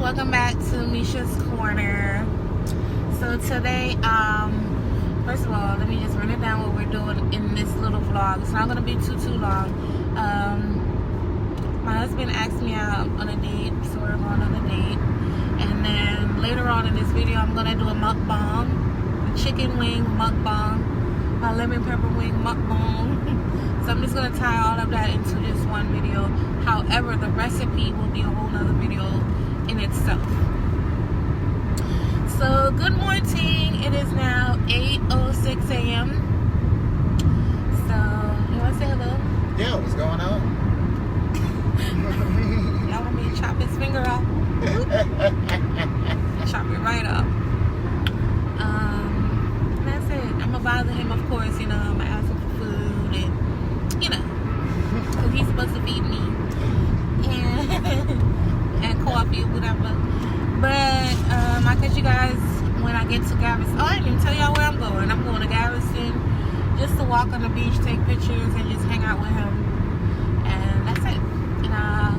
welcome back to Misha's Corner. So today, first of all, let me just run it down what we're doing in this little vlog. It's not going to be too long. My husband asked me out on a date, so we're going on a date. And then later on in this video, I'm going to do a mukbang, a chicken wing mukbang, a lemon pepper wing mukbang. So I'm just going to tie all of that into just one video. However, the recipe will be a whole nother video in itself. So good morning. It is now 8:06 a.m. So you want to say hello? Yeah, what's going on? Y'all want me to chop his finger off? Chop it right up. That's it. I'm gonna bother him, of course. You know, I'm gonna ask him for food and because he's supposed to feed me and coffee or whatever. But I'll catch you guys when I get to Galveston. Oh, I didn't even tell y'all where I'm going. I'm going to Galveston just to walk on the beach, take pictures, and just hang out with him. And that's it. And I'll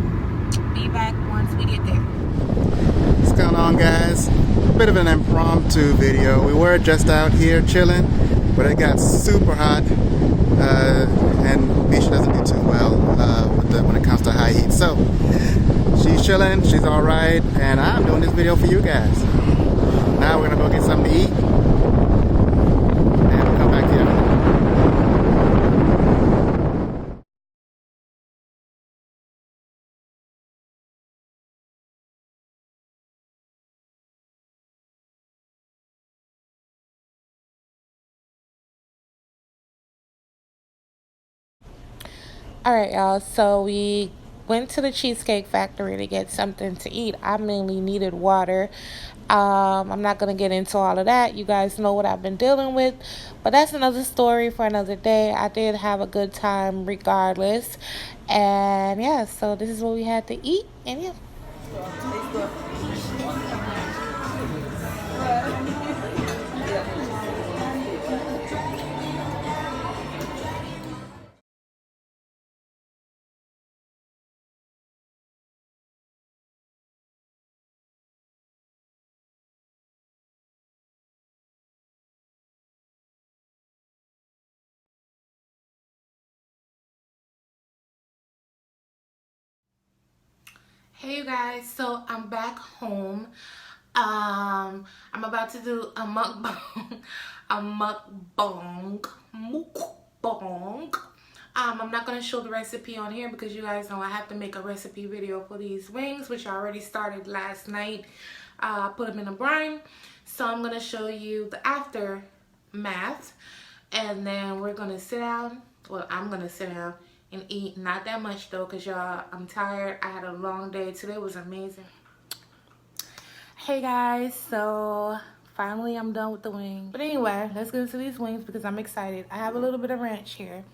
be back once we get there. What's going on, guys? Bit of an impromptu video. We were just out here chilling, but it got super hot. And Misha doesn't do too well when it comes to high heat. So she's chilling, she's all right, and I'm doing this video for you guys. Now we're gonna go get something to eat, and we'll come back here. All right, y'all. So we went to the Cheesecake Factory to get something to eat. I mainly needed water. I'm not going to get into all of that. You guys know what I've been dealing with. But that's another story for another day. I did have a good time regardless. And yeah, so this is what we had to eat. And yeah. Hey you guys, so I'm back home. I'm about to do a mukbang. Mukbang. I'm not gonna show the recipe on here because you guys know I have to make a recipe video for these wings, which I already started last night. I put them in a brine, so I'm gonna show you the aftermath, and then we're gonna sit down. Well, I'm gonna sit down and eat. Not that much though, because y'all, I'm tired. I had a long day. Today was amazing. Hey guys, so finally I'm done with the wings. But anyway, let's get into these wings because I'm excited. I have a little bit of ranch here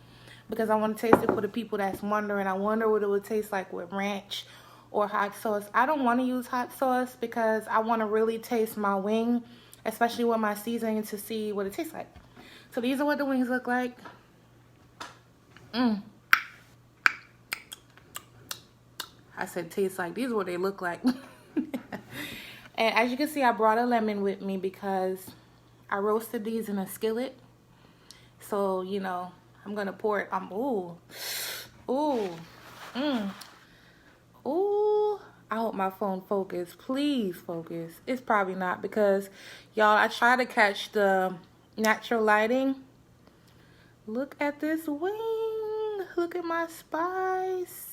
because I want to taste it for the people that's wondering. I wonder what it would taste like with ranch or hot sauce. I don't want to use hot sauce because I want to really taste my wing, especially with my seasoning, to see what it tastes like. So these are what the wings look like. I said taste like. These are what they look like. And as you can see, I brought a lemon with me because I roasted these in a skillet. So, you know, I'm going to pour it. Ooh. I hope my phone focus. Please focus. It's probably not because, y'all, I try to catch the natural lighting. Look at this wing. Look at my spice.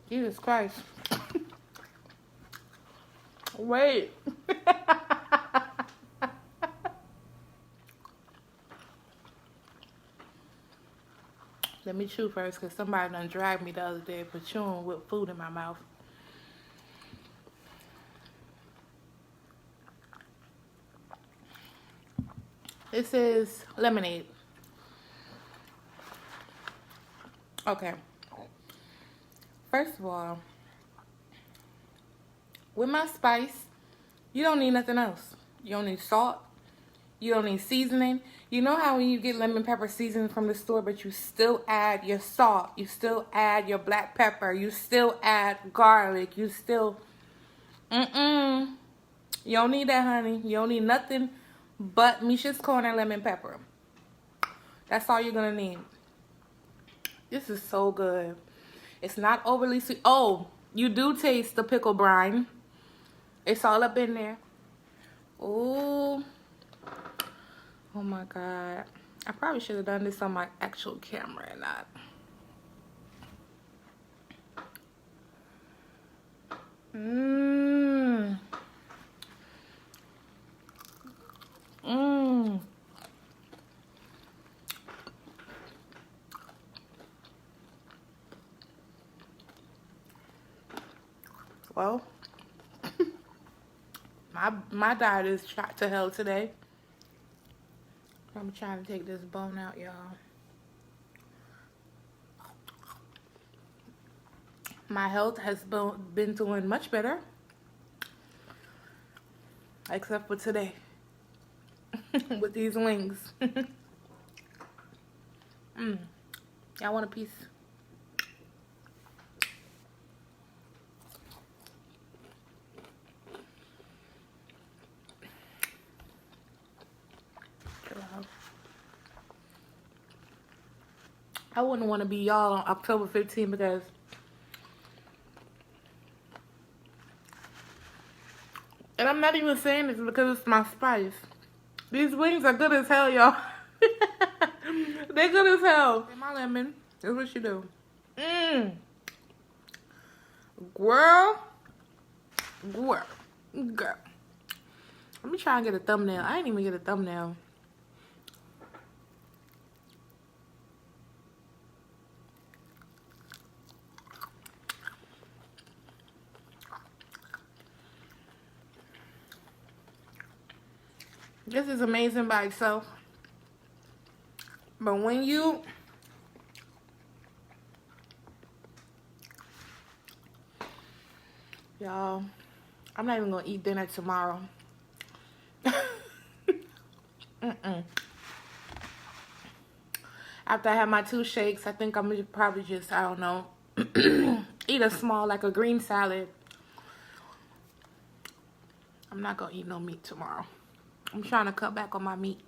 Jesus Christ. Wait. Let me chew first because somebody done dragged me the other day for chewing with food in my mouth. This is lemonade. Okay. First of all, with my spice, you don't need nothing else. You don't need salt. You don't need seasoning. You know how when you get lemon pepper seasoning from the store, but you still add your salt, you still add your black pepper, you still add garlic, you still, you don't need that, honey. You don't need nothing but Misha's corner lemon pepper. That's all you're gonna need. This is so good. It's not overly sweet. Oh, you do taste the pickle brine. It's all up in there. Oh. Oh my God. I probably should have done this on my actual camera and not. Mmm. Mmm. Well, my diet is shot to hell today. I'm trying to take this bone out, y'all. My health has been doing much better. Except for today. With these wings. Y'all want a piece? I wouldn't want to be y'all on October 15th because and I'm not even saying this because it's my spice. These wings are good as hell, y'all. They're good as hell. My lemon. That's what you do. Girl. Girl. Girl. Let me try and get a thumbnail. I didn't even get a thumbnail. This is amazing by itself. But when you y'all, I'm not even gonna eat dinner tomorrow. After I have my 2 shakes, I think I'm gonna probably just, I don't know, eat a small, like a green salad. I'm not gonna eat no meat tomorrow. I'm trying to cut back on my meat.